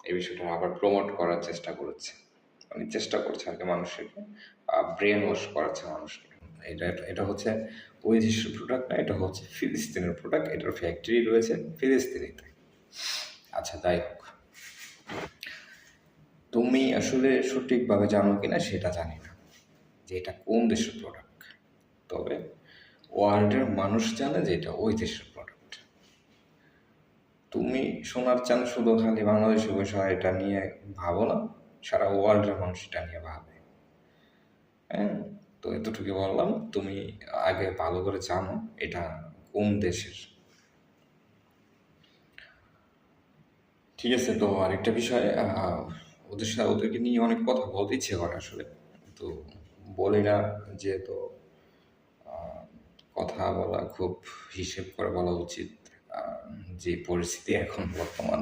এই বিষয়টা আবার প্রমোট করার চেষ্টা করেছে, মানে চেষ্টা করছে আর কি মানুষকে ব্রেন ওয়াশ করাচ্ছে মানুষকে। এটা এটা হচ্ছে ওই দেশের প্রোডাক্ট না, এটা হচ্ছে ফিলিস্তিনের প্রোডাক্ট, এটার ফ্যাক্টরি রয়েছে ফিলিস্তিনিতে। আচ্ছা, যাই হোক, তুমি আসলে সঠিকভাবে জানো কিনা সেটা জানি না যে এটা কোন দেশের প্রোডাক্ট, তবে ওয়ার্ল্ডের মানুষ জানে যে এটা ওই দেশের প্রোডাক্ট। তুমি শোনার চান শুধু খালি বাংলাদেশে বসে এটা নিয়ে ভাবো না, সারা ওয়ার্ল্ডের মানুষ এটা নিয়ে ভাবে। হ্যাঁ, তো এতটুকু বললাম, তুমি আগে ভালো করে জানো এটা কোন দেশের। ঠিক আছে, তো আরেকটা বিষয়, ওদেরকে নিয়ে অনেক কথা বলতে ইচ্ছে করে আসলে, তো বলি না, যেহেতু কথা বলা খুব হিসেব করে বলা উচিত। যে পরিস্থিতি এখন বর্তমান,